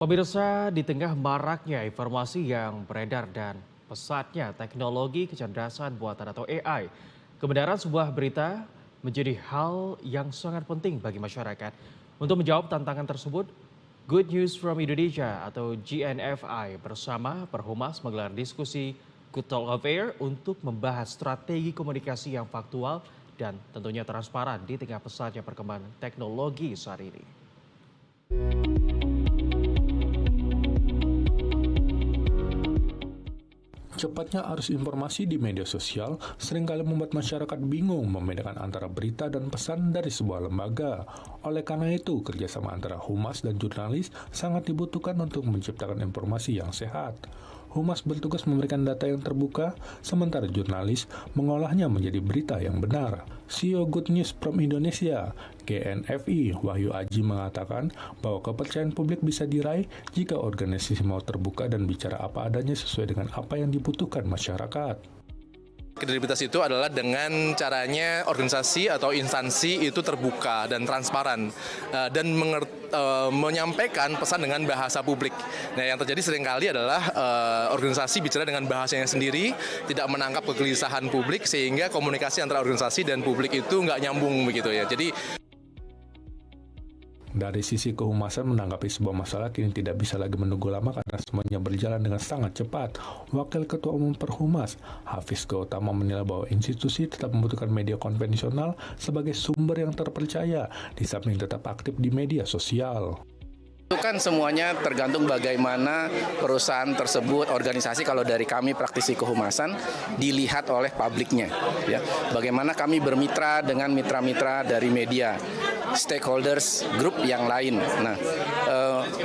Pemirsa, di tengah maraknya informasi yang beredar dan pesatnya teknologi kecerdasan buatan atau AI, kebenaran sebuah berita menjadi hal yang sangat penting bagi masyarakat. Untuk menjawab tantangan tersebut, Good News from Indonesia atau GNFI bersama Perhumas menggelar diskusi Good Talk Affair untuk membahas strategi komunikasi yang faktual dan tentunya transparan di tengah pesatnya perkembangan teknologi saat ini. Cepatnya arus informasi di media sosial seringkali membuat masyarakat bingung membedakan antara berita dan pesan dari sebuah lembaga. Oleh karena itu, kerjasama antara humas dan jurnalis sangat dibutuhkan untuk menciptakan informasi yang sehat. Humas bertugas memberikan data yang terbuka, sementara jurnalis mengolahnya menjadi berita yang benar. CEO Good News from Indonesia, GNFI, Wahyu Aji mengatakan bahwa kepercayaan publik bisa diraih jika organisasi mau terbuka dan bicara apa adanya sesuai dengan apa yang dibutuhkan masyarakat. Kredibilitas itu adalah dengan caranya organisasi atau instansi itu terbuka dan transparan dan menyampaikan pesan dengan bahasa publik. Nah, yang terjadi seringkali adalah organisasi bicara dengan bahasanya sendiri, tidak menangkap kegelisahan publik sehingga komunikasi antara organisasi dan publik itu nggak nyambung begitu ya. Jadi dari sisi kehumasan menanggapi sebuah masalah kini tidak bisa lagi menunggu lama karena semuanya berjalan dengan sangat cepat. Wakil Ketua Umum Perhumas, Hafiz Gautama menilai bahwa institusi tetap membutuhkan media konvensional sebagai sumber yang terpercaya, di samping tetap aktif di media sosial. Itu kan semuanya tergantung bagaimana perusahaan tersebut, organisasi, kalau dari kami praktisi kehumasan dilihat oleh publiknya, ya. Bagaimana kami bermitra dengan mitra-mitra dari media, stakeholders, grup yang lain. Nah,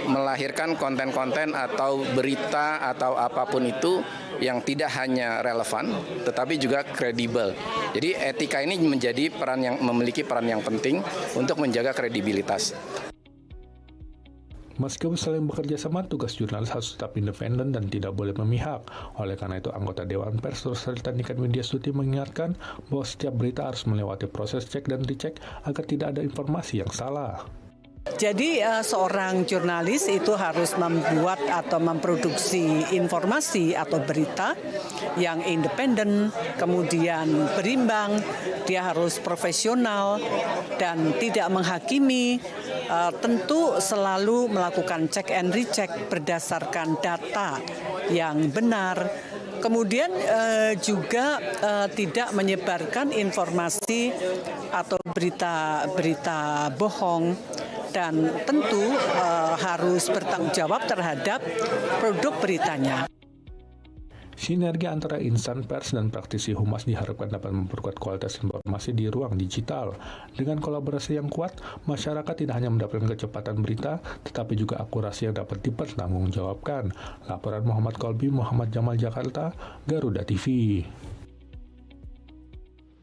melahirkan konten-konten atau berita atau apapun itu yang tidak hanya relevan, tetapi juga kredibel. Jadi etika ini memiliki peran yang penting untuk menjaga kredibilitas. Meskipun saling bekerja sama, tugas jurnalis harus tetap independen dan tidak boleh memihak. Oleh karena itu, anggota Dewan Pers Serta Niken Widya Stuti mengingatkan bahwa setiap berita harus melewati proses cek dan dicek agar tidak ada informasi yang salah. Jadi seorang jurnalis itu harus membuat atau memproduksi informasi atau berita yang independen, kemudian berimbang, dia harus profesional dan tidak menghakimi, tentu selalu melakukan cek and recheck berdasarkan data yang benar. Kemudian juga tidak menyebarkan informasi atau berita bohong. Dan tentu harus bertanggung jawab terhadap produk beritanya. Sinergi antara insan pers dan praktisi humas diharapkan dapat memperkuat kualitas informasi di ruang digital. Dengan kolaborasi yang kuat, masyarakat tidak hanya mendapatkan kecepatan berita, tetapi juga akurasi yang dapat dipertanggungjawabkan. Laporan Muhammad Kolbi, Muhammad Jamal, Jakarta, Garuda TV.